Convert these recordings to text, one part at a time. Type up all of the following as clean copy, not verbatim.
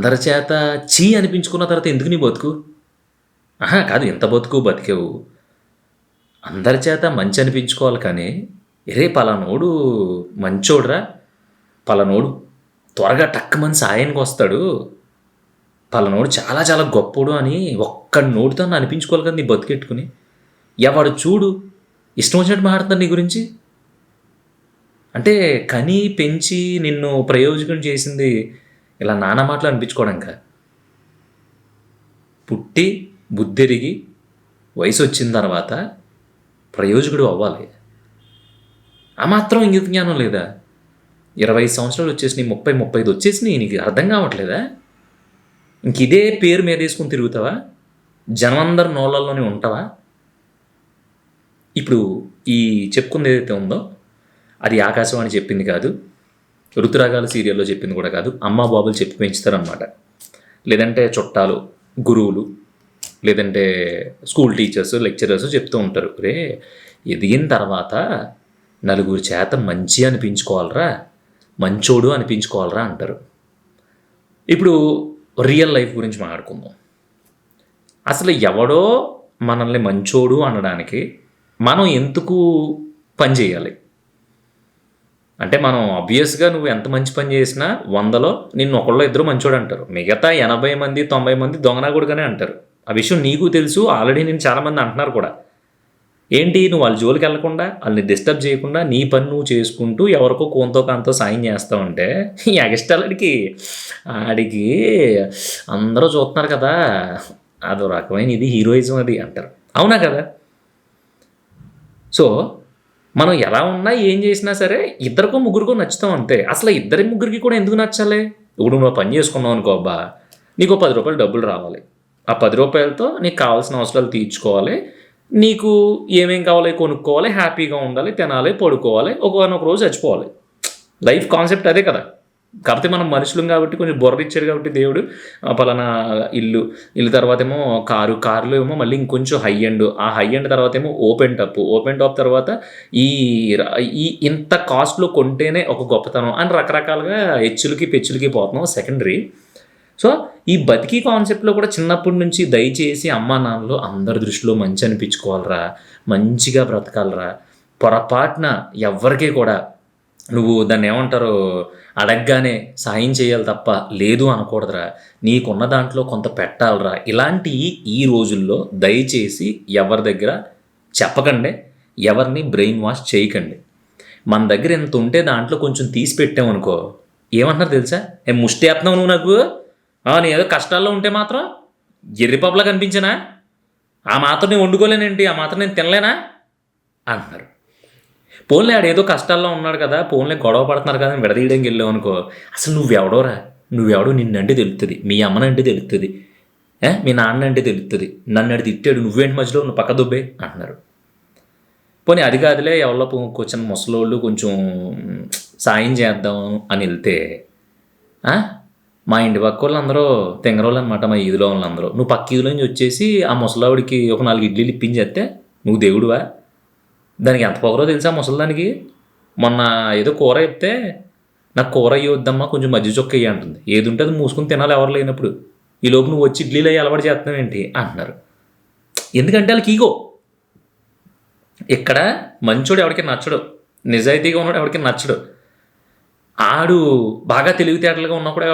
అందరి చేత చీ అనిపించుకున్న తర్వాత ఎందుకు నీ బతుకు? కాదు, ఎంత బతుకు బతికేవు. అందరి చేత మంచి అనిపించుకోవాలి కానీ, పలానోడు మంచోడురా, పలానోడు త్వరగా టక్కుమని సాయానికి వస్తాడు, పలానోడు చాలా చాలా గొప్పోడు అని ఒక్క నోటితో అనిపించుకోవాలి కదా నీ బతికెట్టుకుని. ఎవడు చూడు ఇష్టం వచ్చినట్టు మాట్లాడతాడు నీ గురించి. అంటే కని పెంచి నిన్ను ప్రయోజకం చేసింది ఇలా నానా మాటలు అనిపించుకోవడానిక? పుట్టి బుద్ధిరిగి వయసు వచ్చిన తర్వాత ప్రయోజకుడు అవ్వాలి. ఆ మాత్రం ఇంగిత జ్ఞానం లేదా? 25 సంవత్సరాలు వచ్చేసినాయి, 30-35 వచ్చేసినాయి, నీకు అర్థం కావట్లేదా? ఇంక ఇదే పేరు మీద వేసుకుని తిరుగుతావా? జనమందరి నోళ్ళల్లోనే ఉంటావా? ఇప్పుడు ఈ చెప్పుకుంది ఏదైతే ఉందో అది ఆకాశవాణి చెప్పింది కాదు, ఋతురాగాలు సీరియల్లో చెప్పింది కూడా కాదు, అమ్మా బాబులు చెప్పి పెంచుతారనమాట. లేదంటే చుట్టాలు, గురువులు, లేదంటే స్కూల్ టీచర్స్, లెక్చరర్స్ చెప్తూ ఉంటారు, రే ఎదిగిన తర్వాత నలుగురు చేత మంచి అనిపించుకోవాలరా, మంచోడు అనిపించుకోవాలరా అంటారు. ఇప్పుడు రియల్ లైఫ్ గురించి మాట్లాడుకుందాం. అసలు ఎవడో మనల్ని మంచోడు అనడానికి మనం ఎందుకు పని చేయాలి? అంటే మనం ఆబ్వియస్గా నువ్వు ఎంత మంచి పని చేసినా 100లో నిన్ను ఒకళ్ళు ఇద్దరు మంచోడు అంటారు, మిగతా 80 మంది 90 మంది దొంగనాగుడుగానే అంటారు. ఆ విషయం నీకు తెలుసు, ఆల్రెడీ నేను చాలామంది అంటున్నారు కూడా. ఏంటి, నువ్వు వాళ్ళ జోలికి వెళ్లకుండా, వాళ్ళని డిస్టర్బ్ చేయకుండా నీ పని నువ్వు చేసుకుంటూ ఎవరికో కోంతో కాంతో సాయం చేస్తావంటే ఈ ఎగస్టాలడికి ఆడికి అందరూ చూస్తున్నారు కదా, అదో రకమైన ఇది హీరోయిజం అది అంటారు. అవునా కదా? సో మనం ఎలా ఉన్నా ఏం చేసినా సరే ఇద్దరికో ముగ్గురికో నచ్చుతాం అంతే. అసలు ఇద్దరి ముగ్గురికి కూడా ఎందుకు నచ్చాలి? ఇప్పుడు నువ్వు పని చేసుకున్నావు అనుకో, అబ్బా నీకు 10 రూపాయలు డబ్బులు రావాలి, ఆ 10 రూపాయలతో నీకు కావాల్సిన అవసరాలు తీర్చుకోవాలి, నీకు ఏమేం కావాలి కొనుక్కోవాలి, హ్యాపీగా ఉండాలి, తినాలి, పడుకోవాలి, ఒక రోజు చచ్చిపోవాలి. లైఫ్ కాన్సెప్ట్ అదే కదా. కాకపోతే మనం మనుషులం కాబట్టి కొంచెం బుర్ర ఇచ్చారు కాబట్టి దేవుడు పలానా ఇల్లు తర్వాత ఏమో కారులో ఏమో మళ్ళీ ఇంకొంచెం హై ఎండ్, ఆ హై ఎండ్ తర్వాత ఏమో ఓపెన్ టాప్ తర్వాత ఈ ఇంత కాస్ట్లో కొంటేనే ఒక గొప్పతనం అని రకరకాలుగా హెచ్చులకి పెచ్చులకి పోతున్నాం, సెకండరీ. సో ఈ బతికి కాన్సెప్ట్లో కూడా చిన్నప్పటి నుంచి దయచేసి అమ్మా నాన్నలు అందరి దృష్టిలో మంచి అనిపించుకోవాలరా, మంచిగా బ్రతకాలరా, పొరపాటున ఎవ్వరికీ కూడా నువ్వు దాన్ని ఏమంటారు అడగగానే సాయం చేయాలి తప్ప లేదు అనకూడదురా, నీకున్న దాంట్లో కొంత పెట్టాలరా. ఇలాంటి ఈ రోజుల్లో దయచేసి ఎవరి దగ్గర చెప్పకండి, ఎవరిని బ్రెయిన్ వాష్ చేయకండి. మన దగ్గర ఎంత ఉంటే దాంట్లో కొంచెం తీసి పెట్టామనుకో, ఏమంటున్నారు తెలుసా, ముష్టి వేస్తున్నావు నువ్వు నాకు, నేను ఏదో కష్టాల్లో ఉంటే మాత్రం ఎర్రిపప్పులా కనిపించనా, ఆ మాత్రం నేను వండుకోలేనేంటి, ఆ మాత్రం నేను తినలేనా అంటున్నారు. పోన్లే ఆడేదో కష్టాల్లో ఉన్నాడు కదా, పోన్లే గొడవ పడుతున్నారు కదా అని విడదీయడానికి వెళ్ళావు అనుకో, అసలు నువ్వెవడోరా, నువ్వెవడో నిన్నంటే తెలుస్తుంది, మీ అమ్మనంటే తెలుస్తుంది, మీ నాన్న అంటే తెలుస్తుంది, నన్ను అడి తిట్టాడు నువ్వేంటి మధ్యలో నువ్వు పక్క దుబ్బే అంటున్నారు. పోనీ అది కాదులే ఎవరిలో కూర్చొని ముసలోళ్ళు కొంచెం సాయం చేద్దాం అని వెళ్తే మా ఇంటి పక్క వాళ్ళు అందరూ తెంగరోళ్ళు అనమాట, మా ఈదులో వాళ్ళందరూ. నువ్వు పక్క ఈదులో నుంచి వచ్చేసి ఆ ముసలావిడికి ఒక 4 ఇడ్లీలు ఇప్పించేస్తే నువ్వు దేవుడువా? దానికి ఎంత పొగరో తెలుసా ముసలిదానికి. మొన్న ఏదో కూర చెప్తే నాకు కూర అయ్యొద్దమ్మా కొంచెం మజ్జిగ చొక్క అయ్యి అంటుంది. ఏది ఉంటే అది మూసుకుని తినాలి ఎవరు లేనప్పుడు, ఈ లోపు నువ్వు వచ్చి ఇడ్లీలు అయ్యి అలవాటు చేస్తున్నావు ఏంటి అంటున్నారు. ఎందుకంటే వాళ్ళకి ఈగో. ఇక్కడ మంచోడు ఎవరికి నచ్చడు, నిజాయితీగా ఉన్నాడు ఎవరికి నచ్చడు, ఆడు బాగా తెలివితేటలుగా ఉన్నప్పుడు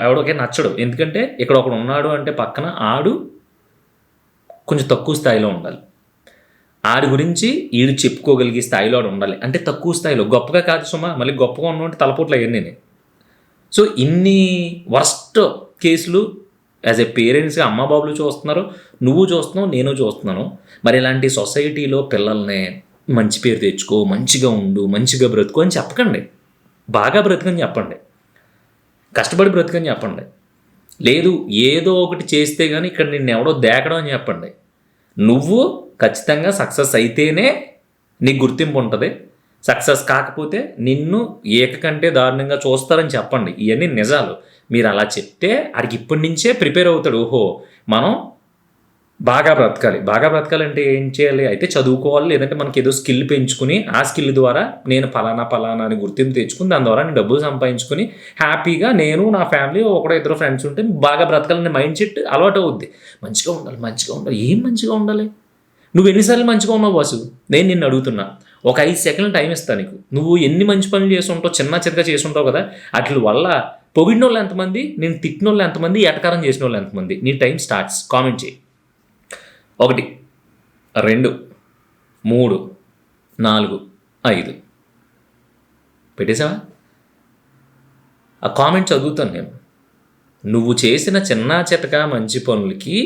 ఎవడికే నచ్చడు. ఎందుకంటే ఇక్కడ ఒకడు ఉన్నాడు అంటే పక్కన ఆడు కొంచెం తక్కువ స్థాయిలో ఉండాలి, ఆడి గురించి ఈడు చెప్పుకోగలిగే స్థాయిలో ఆడు ఉండాలి. అంటే తక్కువ స్థాయిలో, గొప్పగా కాదు సుమా, మళ్ళీ గొప్పగా ఉన్నట్టు తలపోట్లు అవన్నీ. సో ఇన్ని వర్స్ట్ కేసులు యాజ్ ఎ పేరెంట్స్గా అమ్మ బాబులు చూస్తున్నారు, నువ్వు చూస్తున్నావు, నేను చూస్తున్నాను. మరి ఇలాంటి సొసైటీలో పిల్లల్ని మంచి పేరు తెచ్చుకో, మంచిగా ఉండు, మంచిగా బ్రతుకు అని చెప్పకండి. బాగా బ్రతుకని చెప్పండి, కష్టపడి బ్రతుకని చెప్పండి. లేదు ఏదో ఒకటి చేస్తే కానీ ఇక్కడ నిన్ను ఎవడో దేకడం అని చెప్పండి. నువ్వు ఖచ్చితంగా సక్సెస్ అయితేనే నీకు గుర్తింపు ఉంటుంది, సక్సెస్ కాకపోతే నిన్ను ఏకంటే దారుణంగా చూస్తారని చెప్పండి. ఇవన్నీ నిజాలు. మీరు అలా చెప్తే ఆడికి ఇప్పటి నుంచే ప్రిపేర్ అవుతాడు, ఓహో మనం బాగా బ్రతకాలి. బాగా బ్రతకాలంటే ఏం చేయాలి? అయితే చదువుకోవాలి. లేదంటే మనకేదో స్కిల్ పెంచుకొని, ఆ స్కిల్ ద్వారా నేను పలానా, పలానా అని గుర్తింపు తెచ్చుకొని, దాని ద్వారా నేను డబ్బులు సంపాదించుకొని, హ్యాపీగా నేను, నా ఫ్యామిలీ ఒకడో ఇద్దరు ఫ్రెండ్స్ ఉంటే బాగా బ్రతకాలనే మైండ్ సెట్ అలవాటవుద్ది. మంచిగా ఉండాలి, మంచిగా ఉండాలి. ఏం మంచిగా ఉండాలి? నువ్వు ఎన్ని సార్లు మంచిగా ఉన్నావు బాసు? నేను నిన్ను అడుగుతున్నా. ఒక 5 సెకన్లు టైం ఇస్తా నీకు. నువ్వు ఎన్ని మంచి పనులు చేసుంటావు, చిన్న చితకా చేసుంటావు కదా! ఆటిల వల్ల పొగిడినోళ్ళు ఎంతమంది? నేను తిట్టినోళ్ళు ఎంతమంది? ఎటకారం చేసినోళ్ళు ఎంతమంది? నీ టైం స్టార్ట్స్. కామెంట్ చెయి. 1, 2, 3, 4, 5 పెట్టేసావా? ఆ కామెంట్ చదువుతాను నేను. నువ్వు చేసిన చిన్న చితక మంచి పనులకి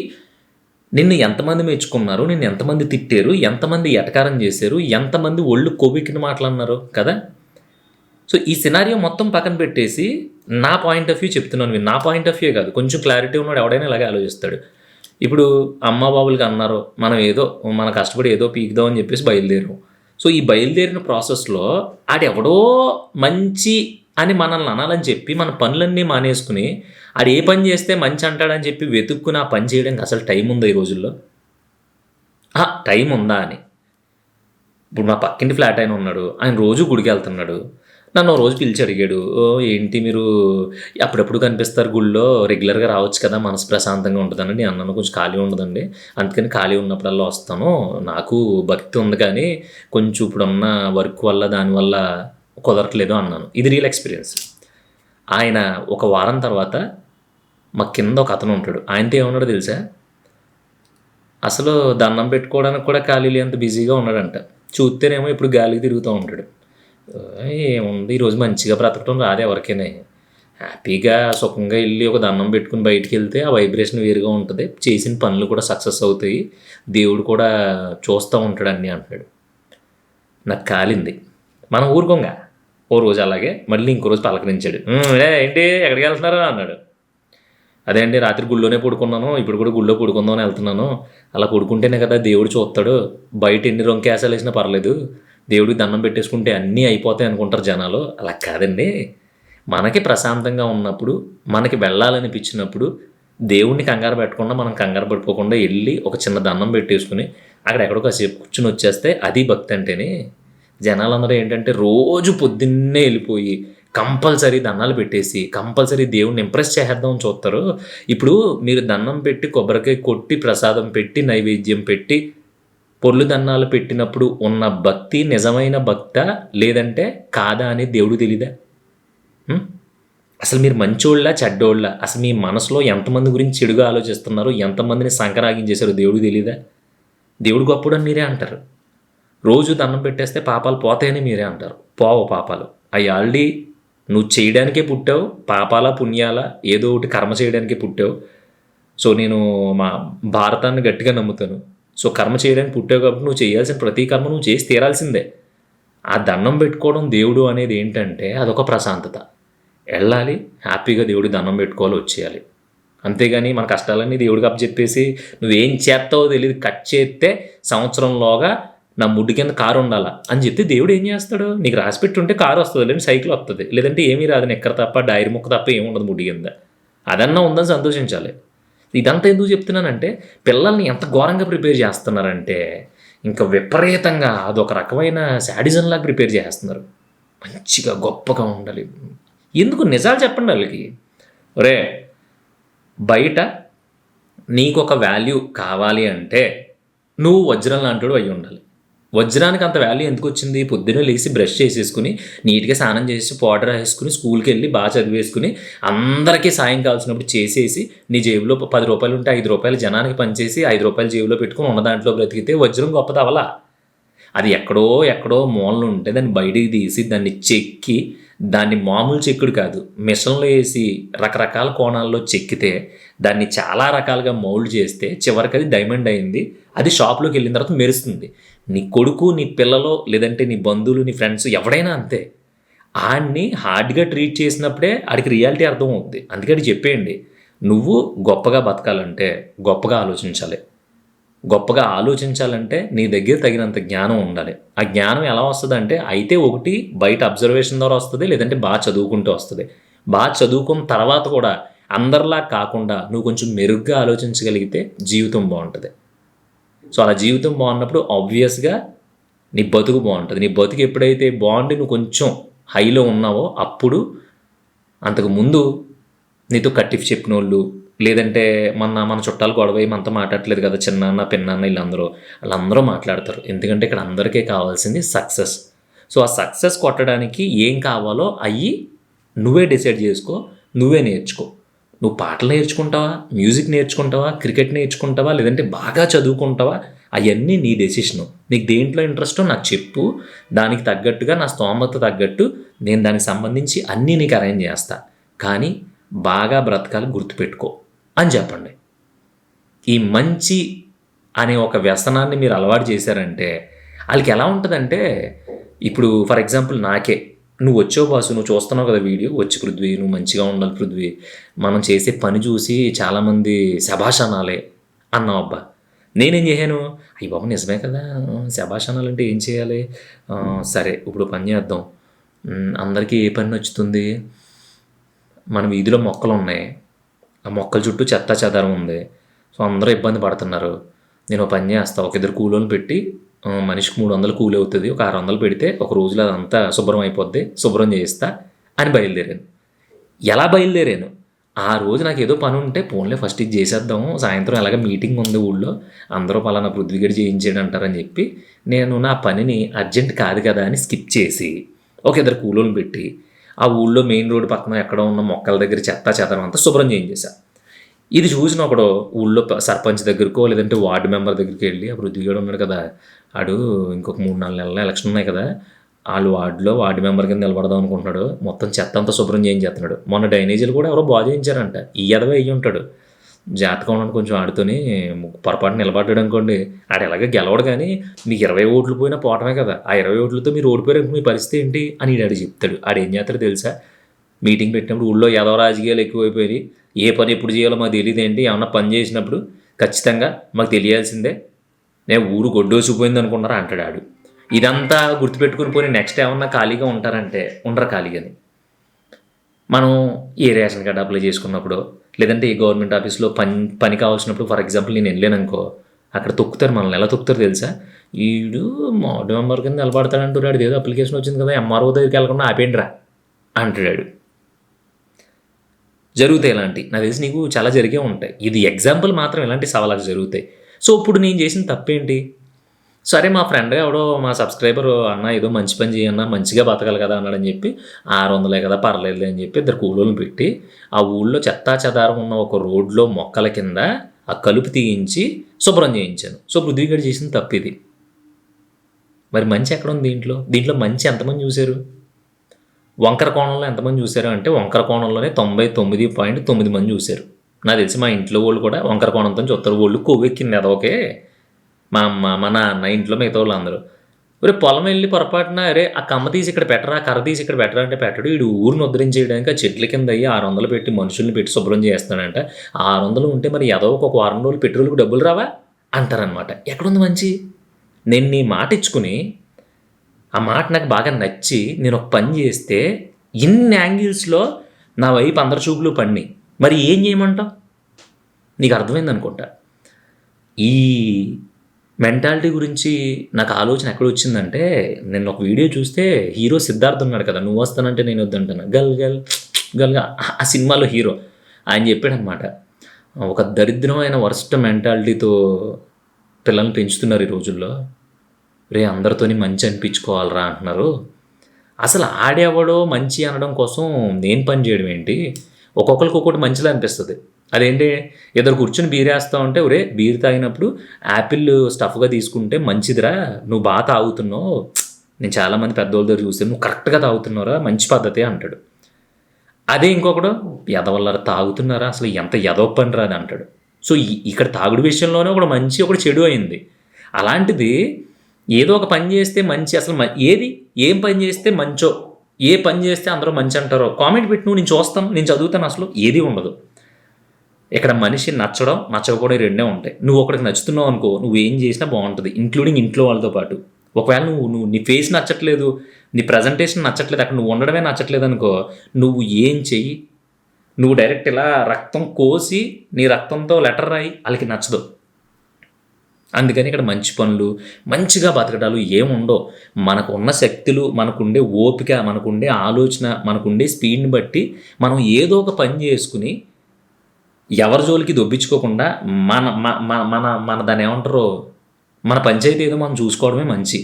నిన్ను ఎంతమంది మెచ్చుకున్నారు, నిన్ను ఎంతమంది తిట్టారు, ఎంతమంది ఎటకారం చేశారు, ఎంతమంది ఒళ్ళు కొవ్వెక్కిన మాటలు అన్నారు కదా! సో ఈ సినారియో మొత్తం పక్కన పెట్టేసి నా పాయింట్ ఆఫ్ వ్యూ చెప్తున్నాను. మీరు నా పాయింట్ ఆఫ్ వ్యూ కాదు, కొంచెం క్లారిటీ ఉన్నాడు ఎవడైనా ఇలాగే ఆలోచిస్తాడు. ఇప్పుడు అమ్మ బాబులకి అన్నారు, మనం ఏదో మన కష్టపడి ఏదో పీకుదాం అని చెప్పేసి బయలుదేరాం. సో ఈ బయలుదేరిన ప్రాసెస్లో ఆడెవడో మంచి అని మనల్ని అనాలని చెప్పి మన పనులన్నీ మానేసుకుని ఆడు ఏ పని చేస్తే మంచి అంటాడని చెప్పి వెతుక్కుని ఆ పని చేయడానికి అసలు టైం ఉందా ఈ రోజుల్లో? టైం ఉందా అని. ఇప్పుడు మా పక్కింటి ఫ్లాట్ ఆయన ఉన్నాడు, ఆయన రోజు గుడికి వెళ్తున్నాడు. నన్ను ఓ రోజు పిలిచి అడిగాడు, ఏంటి మీరు అప్పుడప్పుడు కనిపిస్తారు గుళ్ళో, రెగ్యులర్గా రావచ్చు కదా, మనసు ప్రశాంతంగా ఉంటుందని. నేను అన్నాను, కొంచెం ఖాళీ ఉండదండి, అందుకని ఖాళీ ఉన్నప్పుడల్లా వస్తాను, నాకు భక్తి ఉంది కానీ కొంచెం ఇప్పుడున్న వర్క్ వల్ల దానివల్ల కుదరట్లేదు అన్నాను. ఇది రియల్ ఎక్స్పీరియన్స్. ఆయన ఒక వారం తర్వాత మా కింద ఒక అతను ఉంటాడు, ఆయనతో ఏమన్నాడో తెలుసా? అసలు దండం పెట్టుకోవడానికి కూడా ఖాళీ లేనంత బిజీగా ఉన్నాడంట. చూస్తేనేమో ఇప్పుడు గాలికి తిరుగుతూ ఉంటాడు. ఏముంది, ఈరోజు మంచిగా బ్రతకడం రాదు ఎవరికైనా. హ్యాపీగా సుఖంగా వెళ్ళి ఒక దండం పెట్టుకుని బయటికి వెళ్తే ఆ వైబ్రేషన్ వేరుగా ఉంటుంది, చేసిన పనులు కూడా సక్సెస్ అవుతాయి, దేవుడు కూడా చూస్తూ ఉంటాడు అన్నీ అంటున్నాడు. నాకు కాలింది. మనం ఊరుకోంగా. ఓ రోజు అలాగే మళ్ళీ ఇంకో రోజు పలకరించాడు. ఏంటి ఎక్కడికి వెళ్తున్నారు అన్నాడు. అదే అండి, రాత్రి గుళ్ళోనే పడుకున్నాను, ఇప్పుడు కూడా గుళ్ళో పడుకుందామని వెళ్తున్నాను. అలా పడుకుంటేనే కదా దేవుడు చూస్తాడు, బయట ఎన్ని రొంకేసాలు వేసినా పర్లేదు, దేవుడికి దండం పెట్టేసుకుంటే అన్నీ అయిపోతాయి అనుకుంటారు జనాలు. అలా కాదండి, మనకి ప్రశాంతంగా ఉన్నప్పుడు, మనకి వెళ్ళాలనిపించినప్పుడు దేవుడిని కంగారు పెట్టకుండా, మనం కంగారు పడిపోకుండా వెళ్ళి ఒక చిన్న దండం పెట్టేసుకుని అక్కడ ఎక్కడో కాసేపు కూర్చుని వచ్చేస్తే అది భక్తి అంటేనే. జనాలందరూ ఏంటంటే రోజు పొద్దున్నే వెళ్ళిపోయి కంపల్సరీ దండాలు పెట్టేసి కంపల్సరీ దేవుణ్ణి ఇంప్రెస్ చేసేద్దామని చూస్తారు. ఇప్పుడు మీరు దండం పెట్టి కొబ్బరికాయ కొట్టి ప్రసాదం పెట్టి నైవేద్యం పెట్టి పొర్లు దండాలు పెట్టినప్పుడు ఉన్న భక్తి నిజమైన భక్త లేదంటే కాదా అని దేవుడు తెలీదా? అసలు మీరు మంచోళ్ళ చెడ్డోళ్ళ? అసలు మీ మనసులో ఎంతమంది గురించి చెడుగా ఆలోచిస్తున్నారు, ఎంతమందిని సంకరాగించేశారు దేవుడు తెలీదా? దేవుడు గొప్పడని మీరే అంటారు. రోజు దండం పెట్టేస్తే పాపాలు పోతాయని మీరే అంటారు. పోవు పాపాలు, అవి ఆల్రెడీ నువ్వు చేయడానికే పుట్టావు. పాపాల పుణ్యాల ఏదో ఒకటి కర్మ చేయడానికే పుట్టావు. సో నేను మా భారతాన్ని గట్టిగా నమ్ముతాను. సో కర్మ చేయడానికి పుట్టావు కాబట్టి నువ్వు చేయాల్సిన ప్రతి కర్మ నువ్వు చేసి తీరాల్సిందే. ఆ దండం పెట్టుకోవడం దేవుడు అనేది ఏంటంటే అదొక ప్రశాంతత. వెళ్ళాలి, హ్యాపీగా దేవుడికి దండం పెట్టుకోవాలి, వచ్చేయాలి. అంతేగాని మన కష్టాలన్నీ దేవుడికి అప్పచెప్పేసి నువ్వేం చేస్తావో తెలియదు, కట్ చేస్తే సంవత్సరంలోగా నా ముడ్డు కింద కారు ఉండాలా అని చెప్తే దేవుడు ఏం చేస్తాడు? నీకు రాసి పెట్టి ఉంటే కారు వస్తుంది, లేదంటే సైకిల్ వస్తుంది, లేదంటే ఏమీ రాదు, ఎక్కడ తప్ప డైరీ ముక్క తప్ప ఏమి ఉండదు ముడ్డు కింద. అదన్నా ఉందని సంతోషించాలి. ఇదంతా ఎందుకు చెప్తున్నానంటే పిల్లల్ని ఎంత ఘోరంగా ప్రిపేర్ చేస్తున్నారంటే ఇంకా విపరీతంగా అదొక రకమైన శాడిజంలాగా ప్రిపేర్ చేస్తున్నారు. మంచిగా గొప్పగా ఉండాలి. ఎందుకు? నిజాలు చెప్పండి వాళ్ళకి. ఒరే, బయట నీకు ఒక వాల్యూ కావాలి అంటే నువ్వు వజ్రం లాంటివాడు అయి ఉండాలి. వజ్రానికి అంత వాల్యూ ఎందుకు వచ్చింది? పొద్దున్నే లేచి బ్రష్ చేసేసుకుని నీట్గా స్నానం చేసి పౌడర్ వేసుకుని స్కూల్కి వెళ్ళి బాగా చదివేసుకుని అందరికీ సాయం కావాల్సినప్పుడు చేసేసి నీ జేబులో 10 రూపాయలు ఉంటే 5 రూపాయలు జనానికి పనిచేసి 5 రూపాయలు జేబులో పెట్టుకుని ఉన్న దాంట్లో బ్రతికితే వజ్రం గొప్పది అవలా. అది ఎక్కడో మూలలు ఉంటే దాన్ని బయటికి తీసి దాన్ని చెక్కి, దాన్ని మామూలు చెక్కుడు కాదు, మిషన్లో వేసి రకరకాల కోణాల్లో చెక్కితే దాన్ని చాలా రకాలుగా మౌల్డ్ చేస్తే చివరికి అది డైమండ్ అయింది. అది షాప్లోకి వెళ్ళిన తర్వాత మెరుస్తుంది. నీ కొడుకు, నీ పిల్లలు, లేదంటే నీ బంధువులు, నీ ఫ్రెండ్స్ ఎవడైనా అంతే. ఆడిని హార్డ్గా ట్రీట్ చేసినప్పుడే ఆడికి రియాలిటీ అర్థం అవుతుంది. అందుకే అది చెప్పేయండి, నువ్వు గొప్పగా బతకాలంటే గొప్పగా ఆలోచించాలి. గొప్పగా ఆలోచించాలంటే నీ దగ్గర తగినంత జ్ఞానం ఉండాలి. ఆ జ్ఞానం ఎలా వస్తుంది అంటే అయితే ఒకటి బయట అబ్జర్వేషన్ ద్వారా వస్తుంది, లేదంటే బాగా చదువుకుంటూ వస్తుంది. బాగా చదువుకున్న తర్వాత కూడా అందరిలా కాకుండా నువ్వు కొంచెం మెరుగ్గా ఆలోచించగలిగితే జీవితం బాగుంటుంది. సో అలా జీవితం బాగున్నప్పుడు ఆబ్వియస్గా నీ బతుకు బాగుంటుంది. నీ బతుకు ఎప్పుడైతే బాగుండి నువ్వు కొంచెం హైలో ఉన్నావో అప్పుడు అంతకు ముందు నీతో కట్టిఫ్ చెప్పిన వాళ్ళు, లేదంటే మన చుట్టాలు గొడవ మనతో మాట్లాడట్లేదు కదా చిన్నాన్న పిన్నాన్న వాళ్ళందరూ మాట్లాడతారు. ఎందుకంటే ఇక్కడ అందరికీ కావాల్సింది సక్సెస్. సో ఆ సక్సెస్ కొట్టడానికి ఏం కావాలో అవి నువ్వే డిసైడ్ చేసుకో, నువ్వే నేర్చుకో. నువ్వు పాటలు నేర్చుకుంటావా, మ్యూజిక్ నేర్చుకుంటావా, క్రికెట్ నేర్చుకుంటావా, లేదంటే బాగా చదువుకుంటావా, అవన్నీ నీ డెసిషను. నీకు దేంట్లో ఇంట్రెస్టో నాకు చెప్పు, దానికి తగ్గట్టుగా నా స్తోమత తగ్గట్టు నేను దానికి సంబంధించి అన్నీ నీకు అరేంజ్ చేస్తా. కానీ బాగా బ్రతకాలి గుర్తుపెట్టుకో అని చెప్పండి. ఈ మంచి అనే ఒక వ్యసనాన్ని మీరు అలవాటు చేశారంటే వాళ్ళకి ఎలా ఉంటుందంటే, ఇప్పుడు ఫర్ ఎగ్జాంపుల్ నాకే, నువ్వు వచ్చావు బాసు, నువ్వు చూస్తున్నావు కదా వీడియో, వచ్చి పృథ్వీ నువ్వు మంచిగా ఉండాలి పృథ్వీ, మనం చేసే పని చూసి చాలామంది శభాష్ అనాలే అన్నావు. అబ్బా నేనేం చేశాను, అయ్యి బాబు నిజమే కదా, శభాష్ అనాలంటే ఏం చేయాలి, సరే ఇప్పుడు పని చేద్దాం. అందరికీ ఏ పని నచ్చుతుంది, మన వీధిలో మొక్కలు ఉన్నాయి, ఆ మొక్కల చుట్టూ చెత్త చెదారం ఉంది, సో అందరూ ఇబ్బంది పడుతున్నారు, నేను పని చేస్తా, ఒక ఇద్దరు కూలోని పెట్టి మనిషికి 300 కూలి అవుతుంది, ఒక 600 పెడితే ఒక రోజులో అదంతా శుభ్రం అయిపోద్ది, శుభ్రం చేయిస్తా అని బయలుదేరాను. ఎలా బయలుదేరాను, ఆ రోజు నాకు ఏదో పని ఉంటే పోన్లే ఫస్ట్ ఇది చేసేద్దాము, సాయంత్రం ఎలాగ మీటింగ్ ఉంది ఊళ్ళో, అందరూ పలానా పృథ్వీగడి చేయించాడు అంటారని చెప్పి నేను నా పనిని అర్జెంట్ కాదు కదా అని స్కిప్ చేసి ఒక ఇద్దరు కూలోని పెట్టి ఆ ఊళ్ళో మెయిన్ రోడ్డు పక్కన ఎక్కడ ఉన్న మొక్కల దగ్గర చెత్త చెదరం అంతా శుభ్రం చేయించేసా. ఇది చూసిన ఒకడు ఊళ్ళో సర్పంచ్ దగ్గరకో లేదంటే వార్డు మెంబర్ దగ్గరికి వెళ్ళి, ఆ పృథ్వీగడు ఉన్నాడు కదా, ఆడు ఇంకొక 3-4 నెలల ఎలక్షన్ ఉన్నాయి కదా, వాళ్ళు వార్డు మెంబర్ కింద నిలబడదాం అనుకుంటున్నాడు, మొత్తం చెత్త అంతా శుభ్రం చేయించేస్తున్నాడు. మొన్న డ్రైనేజీలు కూడా ఎవరో బాగు చేయించారంట, ఈ ఎదవ అయ్యి ఉంటాడు. జాతకం ఉన్నాడు కొంచెం ఆడుతోని పొరపాటు నిలబడ్డాడు అనుకోండి, ఆడు ఎలాగ గెలవడు, కానీ మీకు 20 ఓట్లు పోయినా పోవటమే కదా, ఆ 20 ఓట్లతో మీరు ఓడిపోయారు, మీ పరిస్థితి ఏంటి అని ఆడు చెప్తాడు. ఆడు ఏం చేస్తాడో తెలుసా, మీటింగ్ పెట్టినప్పుడు ఊళ్ళో ఏదో రాజకీయాలు ఎక్కువైపోయి ఏ పని ఎప్పుడు చేయాలో మాకు తెలియదు ఏంటి, ఏమన్నా పని చేసినప్పుడు ఖచ్చితంగా మాకు తెలియాల్సిందే, నేను ఊరు గొడ్డోసిపోయింది అనుకున్నారా అంటాడు ఆడు. ఇదంతా గుర్తుపెట్టుకుని పోయి నెక్స్ట్ ఏమన్నా ఖాళీగా ఉంటారంటే ఉండరు ఖాళీగాని. మనం ఏ రేషన్ కార్డు అప్లై చేసుకున్నప్పుడు లేదంటే ఏ గవర్నమెంట్ ఆఫీస్లో పని కావాల్సినప్పుడు, ఫర్ ఎగ్జాంపుల్ నేను వెళ్ళాననుకో, అక్కడ తొక్కుతారు మనల్ని. ఎలా తొక్కుతారు తెలుసా, వీడు వార్డు మెంబర్ కింద నిలబడతాడంటాడు, ఏదో అప్లికేషన్ వచ్చింది కదా ఎంఆర్ఓ దగ్గరికి వెళ్ళకుండా ఆపేండిరా అంటాడు. జరుగుతాయి ఇలాంటి, నాకు తెలిసి నీకు చాలా జరిగే ఉంటాయి. ఇది ఎగ్జాంపుల్ మాత్రం, ఇలాంటి సవాళ్ళకి జరుగుతాయి. సో ఇప్పుడు నేను చేసిన తప్పేంటి, సరే మా ఫ్రెండ్ ఎవడో మా సబ్స్క్రైబర్ అన్న ఏదో మంచి పని చేయన్నా మంచిగా బతకాలి కదా అన్నాడని చెప్పి 600 కదా పర్లేదు అని చెప్పి ఇద్దరు కూలోళ్ళని పెట్టి ఆ ఊళ్ళో చెత్తా చెదారం ఉన్న ఒక రోడ్లో మొక్కల కింద ఆ కలుపు తీయించి శుభ్రం చేయించాను. సో పృథ్వీగడు చేసిన తప్పు ఇది. మరి మంచి ఎక్కడ ఉంది దీంట్లో మంచి ఎంతమంది చూశారు, వంకర కోణంలో ఎంతమంది చూశారు అంటే వంకర కోణంలోనే 99.9 మంది చూశారు. నాకు తెలిసి మా ఇంట్లో వాళ్ళు కూడా వంకర కోణంతో చూస్తారు. వాళ్ళు కొవ్వెక్కింది అదొకే, మా అమ్మ మా నాన్న ఇంట్లో మిగతా వాళ్ళు అందరూ, ఒరే పొలం వెళ్ళి పొరపాటున అరే ఆ కమ్మ తీసి ఇక్కడ పెట్టరా, కర్ర తీసి ఇక్కడ పెట్టరా అంటే పెట్టడు, వీడు ఊరిని ఉద్ధరించేయడానికి ఆ చెట్ల కింద అయ్యి 600 పెట్టి మనుషుల్ని పెట్టి శుభ్రం చేస్తాడంట. 600 ఉంటే మరి ఏదో ఒక వారం రోజులు పెట్రోల్కి డబ్బులు రావా అంటారనమాట. ఎక్కడుంది మంచి, నేను నీ మాట ఇచ్చుకుని ఆ మాట నాకు బాగా నచ్చి నేను ఒక పని చేస్తే ఇన్ని యాంగిల్స్లో నా వైపు అందరి చూపులు పడిని, మరి ఏం చేయమంటావు, నీకు అర్థమైంది అనుకుంటా. ఈ మెంటాలిటీ గురించి నాకు ఆలోచన ఎక్కడ వచ్చిందంటే, నేను ఒక వీడియో చూస్తే హీరో సిద్ధార్థ్ ఉన్నాడు కదా, నువ్వు వస్తానంటే నేను వద్దంటాను, గల్ గల్ గల్గా ఆ సినిమాలో హీరో ఆయన చెప్పాడనమాట, ఒక దరిద్రమైన వర్స్ట్ మెంటాలిటీతో పిల్లల్ని పెంచుతున్నారు ఈ రోజుల్లో, రే అందరితోని మంచి అనిపించుకోవాలరా అంటున్నారు, అసలు ఆడేవాడో మంచి అనడం కోసం నేను పని చేయడం ఏంటి, ఒక్కొక్కరికి ఒక్కొక్కటి మంచిలా అనిపిస్తుంది. అదేంటి, ఇద్దరు కూర్చొని బీర్ వేస్తా ఉంటే, ఒరే బీర్ తాగినప్పుడు యాపిల్ స్టఫ్గా తీసుకుంటే మంచిదిరా, నువ్వు బాగా తాగుతున్నావు, నేను చాలామంది పెద్దవాళ్ళ దగ్గర చూస్తే నువ్వు కరెక్ట్గా తాగుతున్నారా, మంచి పద్ధతి అంటాడు. అదే ఇంకొకడు ఎదవల్లరా తాగుతున్నారా, అసలు ఎంత ఎదవప్పని రాదు అంటాడు. సో ఇక్కడ తాగుడు విషయంలోనే ఒకడు మంచి ఒకడు చెడు అయింది. అలాంటిది ఏదో ఒక పని చేస్తే మంచి, అసలు ఏం పని చేస్తే మంచో, ఏ పని చేస్తే అందరూ మంచి అంటారో కామెంట్ పెట్టి నువ్వు, నేను చూస్తాను, నేను చదువుతాను, అసలు ఏది ఉండదు ఇక్కడ. మనిషి నచ్చడం నచ్చకపోవడం రెండే ఉంటాయి. నువ్వు ఒకడికి నచ్చుతున్నావు అనుకో, నువ్వు ఏం చేసినా బాగుంటుంది, ఇంక్లూడింగ్ ఇంట్లో వాళ్ళతో పాటు. ఒకవేళ నువ్వు నీ ఫేస్ నచ్చట్లేదు, నీ ప్రజెంటేషన్ నచ్చట్లేదు, అక్కడ నువ్వు ఉండడమే నచ్చట్లేదు అనుకో, నువ్వు ఏం చెయ్యి, నువ్వు డైరెక్ట్ ఇలా రక్తం కోసి నీ రక్తంతో లెటర్ రాయి, వాళ్ళకి నచ్చదు. అందుకని ఇక్కడ మంచి పనులు, మంచిగా బతకడాలు ఏముండో. మనకున్న శక్తులు, మనకుండే ఓపిక, మనకుండే ఆలోచన, మనకుండే స్పీడ్ని బట్టి మనం ఏదో ఒక పని చేసుకుని ఎవరి జోలికి దొబ్బించుకోకుండా మన మన మన మన దాన్ని ఏమంటారో మన పంచాయతీ ఏదో మనం చూసుకోవడమే మంచి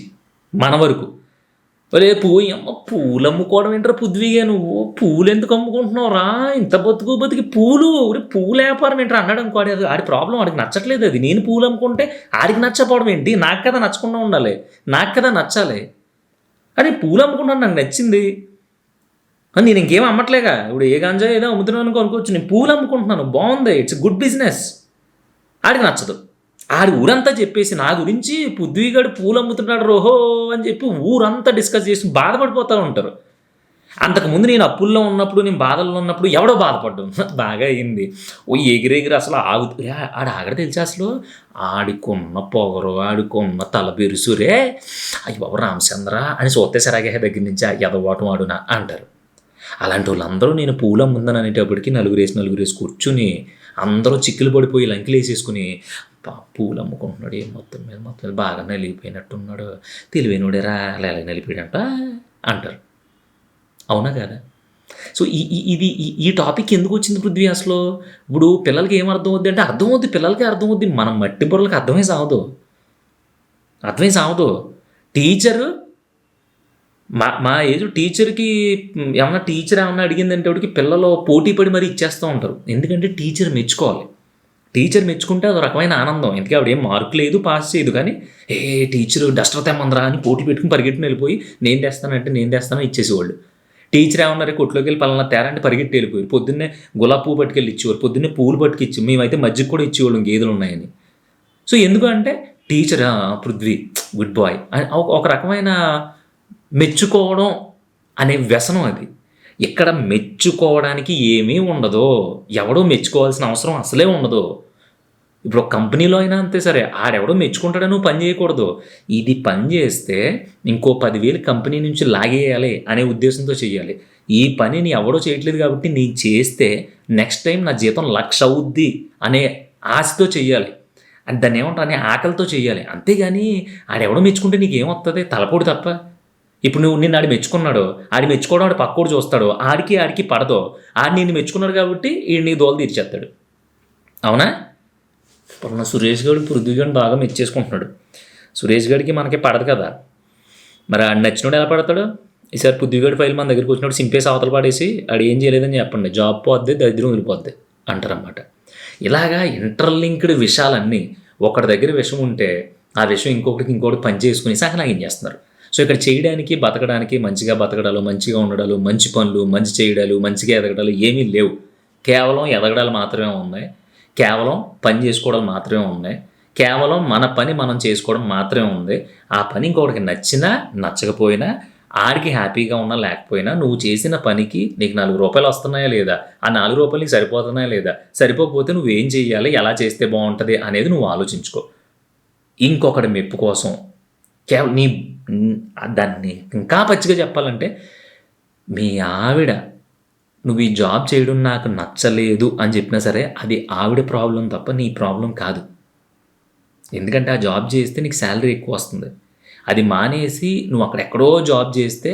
మన వరకు. ఒరే పూలు అమ్ముకోవడం ఏంటరా పుద్విగా, నువ్వు పూలు ఎందుకు అమ్ముకుంటున్నావు రా, ఇంత బతికి పూలు వ్యాపారం ఏంటరా అన్నాడు అనుకో, ఆడి ప్రాబ్లం, ఆడికి నచ్చట్లేదు అది. నేను పూలు అమ్ముకుంటే ఆడికి నచ్చపోవడం ఏంటి, నాకు కదా నచ్చకుండా ఉండాలి, నాకు కదా నచ్చాలి. అరే పూలు అమ్ముకుంటాను, నాకు నచ్చింది, నేను ఇంకేం అమ్మట్లేగా, ఇప్పుడు ఏ గంజా ఏదో అమ్ముతున్నాను అనుకోవచ్చు, నేను పూలు అమ్ముకుంటున్నాను, బాగుంది, ఇట్స్ గుడ్ బిజినెస్. ఆడికి నచ్చదు. ఆడి ఊరంతా చెప్పేసి నా గురించి పుద్విగాడు పూలు అమ్ముతున్నాడు రోహో అని చెప్పి ఊరంతా డిస్కస్ చేసి బాధపడిపోతూ ఉంటారు. అంతకుముందు నేను అప్పుల్లో ఉన్నప్పుడు, నేను బాధల్లో ఉన్నప్పుడు ఎవడో బాధపడ్డాను, బాగా అయింది. ఎగిరెగిరి అసలు ఆడ తెలిసి అసలు ఆడికున్న పొగరు, ఆడికున్న తల బిరుసురే, అయ్యి బాబు రామచంద్ర అని చూస్తే సరాగే దగ్గర నుంచి ఎదవాటం ఆడునా అంటారు. అలాంటి వాళ్ళందరూ నేను పూల ముందని అనేటప్పటికి నలుగురేసి కూర్చుని అందరూ చిక్కులు పడిపోయి లంకిలు వేసేసుకుని పూలు అమ్ముకుంటున్నాడు, ఏం మొత్తం మీద బాగా నలిగిపోయినట్టున్నాడు, తెలివైనోడేరా అలా ఎలా నలిపాడంట అంటారు. అవునా కదా? సో ఈ టాపిక్ ఎందుకు వచ్చింది పృథ్వీ అసలు? ఇప్పుడు పిల్లలకి ఏం అర్థం అవుద్ది అంటే అర్థమవుద్ది, పిల్లలకి అర్థమవుద్ది, మనం మట్టి బుర్రలకి అర్థమే సాగదు. టీచరు మా ఏజ్ టీచర్కి టీచర్ ఏమన్నా అడిగిందంటే వాడికి పిల్లలు పోటీ పడి మరీ ఇచ్చేస్తూ ఉంటారు. ఎందుకంటే టీచర్ మెచ్చుకోవాలి, టీచర్ మెచ్చుకుంటే అది రకమైన ఆనందం. ఎందుకంటే ఆవిడ ఏం మార్కు లేదు, పాస్ చేయదు, కానీ టీచరు డస్టర్ తెమ్మందరా అని పోటీ పెట్టుకుని పరిగెట్టుకుని వెళ్ళిపోయి నేను తెస్తానని ఇచ్చేసేవాళ్ళు. టీచర్ ఏమన్నారు, కొట్లోకి వెళ్ళి పలానా తేరా అంటే పరిగెట్టి వెళ్ళిపోయి పొద్దున్నే గులాబీ పువ్వు పట్టుకెళ్ళి ఇచ్చేవారు, పొద్దున్నే పూలు పట్టుకిచ్చి, మేమైతే మధ్యకి కూడా ఇచ్చేవాళ్ళం గేదెలు ఉన్నాయని. సో ఎందుకంటే టీచర్ పృథ్వీ గుడ్ బాయ్ అని ఒక రకమైన మెచ్చుకోవడం అనే వ్యసనం అది. ఇక్కడ మెచ్చుకోవడానికి ఏమీ ఉండదు, ఎవడో మెచ్చుకోవాల్సిన అవసరం అసలే ఉండదు. ఇప్పుడు ఒక కంపెనీలో అయినా అంతే, సరే ఆడెవడో మెచ్చుకుంటాడని నువ్వు పని చేయకూడదు. ఇది పని చేస్తే ఇంకో 10,000 కంపెనీ నుంచి లాగేయాలి అనే ఉద్దేశంతో చేయాలి. ఈ పనిని ఎవడో చేయట్లేదు కాబట్టి నేను చేస్తే నెక్స్ట్ టైం నా జీతం 1,00,000 అవుద్ది అనే ఆశతో చెయ్యాలి. అని దాన్ని ఏమంటారు, అనే ఆకలితో చేయాలి. అంతేగాని ఆడెవడో మెచ్చుకుంటే నీకేమొస్తుంది, తలపోడు తప్ప. ఇప్పుడు నువ్వు నిన్ను ఆడి మెచ్చుకున్నాడు, ఆడి మెచ్చుకోవడం ఆడి పక్కోడు చూస్తాడు, ఆడికి పడదో, ఆడి నిన్ను మెచ్చుకున్నాడు కాబట్టి ఈడు నీ దోలు తీర్చేస్తాడు. అవునా? ఇప్పుడు సురేష్ గడు పృథ్వీ గడిని బాగా మెచ్చేసుకుంటున్నాడు. సురేష్ గడికి మనకి పడదు కదా, మరి ఆడు నచ్చినోడు ఎలా పడతాడు? ఈసారి పృథ్వీగడి ఫైల్ మన దగ్గరికి వచ్చినప్పుడు సింపేసి అవతల పడేసి ఆడు ఏం చేయలేదని చెప్పండి, జాబ్ పోద్ది, దరిద్రం వదిలిపోద్ది అంటారన్నమాట. ఇలాగా ఇంటర్లింక్డ్ విషయాలన్నీ, ఒకటి దగ్గర విషయం ఉంటే ఆ విషయం ఇంకొకటి పని చేసుకుని సహనాగం చేస్తున్నారు. సో ఇక్కడ చేయడానికి, బతకడానికి, మంచిగా బతకడాలు, మంచిగా ఉండడాలు, మంచి పనులు, మంచి చేయడాలు, మంచిగా ఎదగడాలు ఏమీ లేవు. కేవలం ఎదగడాలు మాత్రమే ఉన్నాయి, కేవలం పని చేసుకోవడం మాత్రమే ఉన్నాయి, కేవలం మన పని మనం చేసుకోవడం మాత్రమే ఉంది. ఆ పని ఇంకొకటికి నచ్చినా నచ్చకపోయినా, ఆడికి హ్యాపీగా ఉన్నా లేకపోయినా, నువ్వు చేసిన పనికి నీకు 4 రూపాయలు వస్తున్నాయా లేదా, ఆ 4 రూపాయలు నీకు సరిపోతున్నాయా లేదా, సరిపోకపోతే నువ్వేం చేయాలి, ఎలా చేస్తే బాగుంటుంది అనేది నువ్వు ఆలోచించుకో. ఇంకొకటి మెప్పు కోసం కేవలం దాన్ని ఇంకా పచ్చిగా చెప్పాలంటే, మీ ఆవిడ నువ్వు ఈ జాబ్ చేయడం నాకు నచ్చలేదు అని చెప్పినా సరే అది ఆవిడ ప్రాబ్లం తప్ప నీ ప్రాబ్లం కాదు. ఎందుకంటే ఆ జాబ్ చేస్తే నీకు శాలరీ ఎక్కువ వస్తుంది. అది మానేసి నువ్వు అక్కడెక్కడో జాబ్ చేస్తే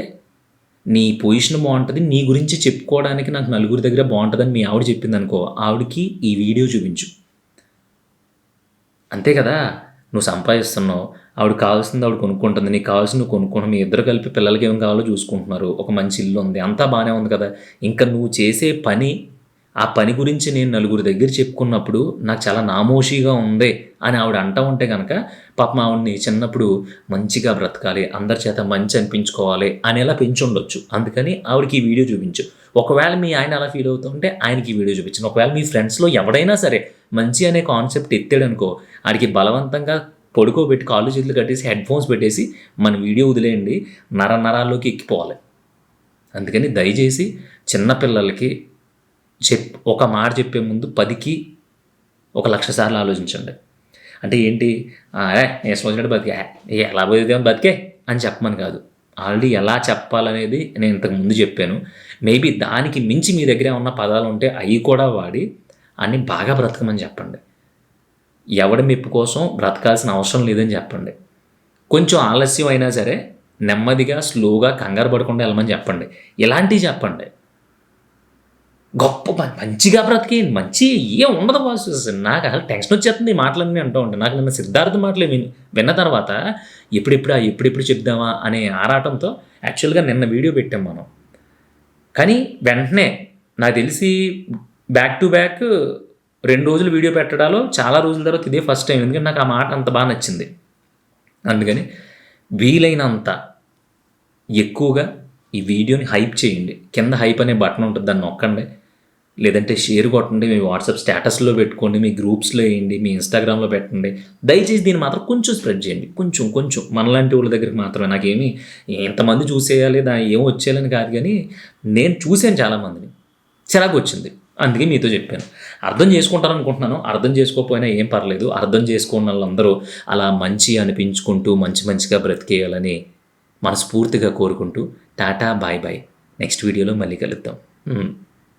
నీ పొజిషన్ బాగుంటుంది, నీ గురించి చెప్పుకోవడానికి నాకు నలుగురి దగ్గర బాగుంటుందని మీ ఆవిడ చెప్పింది అనుకో, ఆవిడకి ఈ వీడియో చూపించు. అంతే కదా, నువ్వు సంపాదిస్తున్నావు, ఆవిడ కావాల్సింది ఆవిడ కొనుక్కుంటుంది, నీకు కావాల్సింది నువ్వు కొనుక్కుంటావు, మీ ఇద్దరు కలిపి పిల్లలకి ఏం కావాలో చూసుకుంటున్నారు, ఒక మంచి ఇల్లు ఉంది, అంతా బాగానే ఉంది కదా. ఇంకా నువ్వు చేసే పని, ఆ పని గురించి నేను నలుగురి దగ్గర చెప్పుకున్నప్పుడు నాకు చాలా నామోషిగా ఉంది అని ఆవిడ అంటూ ఉంటే కనుక, పాపం ఆవిడని చిన్నప్పుడు మంచిగా బ్రతకాలి, అందరి చేత మంచి అనిపించుకోవాలి అనేలా పెంచుండొచ్చు. అందుకని ఆవిడకి ఈ వీడియో చూపించు. ఒకవేళ మీ ఆయన అలా ఫీల్ అవుతుంటే ఆయనకి ఈ వీడియో చూపించండి. ఒకవేళ మీ ఫ్రెండ్స్లో ఎవడైనా సరే మంచి అనే కాన్సెప్ట్ ఎత్తాడనుకో, ఆడికి బలవంతంగా పడుకోబెట్టి కాళ్ళు చేతులు కట్టేసి హెడ్ ఫోన్స్ పెట్టేసి మన వీడియో వదిలేయండి, నరాల్లోకి ఎక్కిపోవాలి. అందుకని దయచేసి చిన్నపిల్లలకి ఒక మాట చెప్పే ముందు 10కి 1,00,000 సార్లు ఆలోచించండి. అంటే ఏంటి, నేను వచ్చినట్టు బతికే ఎలా బతికే అని చెప్పమని కాదు, ఆల్రెడీ ఎలా చెప్పాలనేది నేను ఇంతకుముందు చెప్పాను. మేబీ దానికి మించి మీ దగ్గర ఏమన్నా పదాలు ఉంటే అవి కూడా వాడి అన్ని బాగా బ్రతకమని చెప్పండి. ఎవడి మెప్పు కోసం బ్రతకాల్సిన అవసరం లేదని చెప్పండి. కొంచెం ఆలస్యం అయినా సరే నెమ్మదిగా, స్లోగా, కంగారు పడకుండా వెళ్ళమని చెప్పండి. ఇలాంటివి చెప్పండి. గొప్ప మంచిగా బ్రతికేయండి. మంచి ఏం ఉండదు బాసు. నాకు అసలు టెన్షన్ వచ్చేస్తుంది ఈ మాటలన్నీ అంటూ ఉంటాను. నాకు నిన్న సిద్ధార్థ మాటలు విన్న తర్వాత ఎప్పుడెప్పుడు చెప్దామా అనే ఆరాటంతో యాక్చువల్గా నిన్న వీడియో పెట్టాం మనం. కానీ వెంటనే నాకు తెలిసి బ్యాక్ టు బ్యాక్ 2 రోజులు వీడియో పెట్టడాలో చాలా రోజుల తర్వాత ఇదే ఫస్ట్ టైం. ఎందుకంటే నాకు ఆ మాట అంత బాగా నచ్చింది. అందుకని వీలైనంత ఎక్కువగా ఈ వీడియోని హైప్ చేయండి. కింద హైప్ అనే బటన్ ఉంటుంది, దాన్ని నొక్కండి. లేదంటే షేర్ కొట్టండి, మీ వాట్సాప్ స్టేటస్లో పెట్టుకోండి, మీ గ్రూప్స్లో వేయండి, మీ ఇన్స్టాగ్రామ్లో పెట్టండి. దయచేసి దీన్ని మాత్రం కొంచెం స్ప్రెడ్ చేయండి. కొంచెం మనలాంటి వాళ్ళ దగ్గరికి మాత్రమే. నాకేమి ఎంతమంది చూసేయాలి, దాని ఏం వచ్చేయాలని కాదు, కానీ నేను చూశాను చాలామందిని, చిరాకు వచ్చింది. అందుకే మీతో చెప్పాను. అర్థం చేసుకుంటారనుకుంటున్నాను. అర్థం చేసుకోకపోయినా ఏం పర్లేదు. అర్థం చేసుకున్న వాళ్ళందరూ అలా మంచి అనిపించుకుంటూ మంచిగా బ్రతికేయాలని మనస్ఫూర్తిగా కోరుకుంటూ టాటా బాయ్ బాయ్. నెక్స్ట్ వీడియోలో మళ్ళీ కలుద్దాం.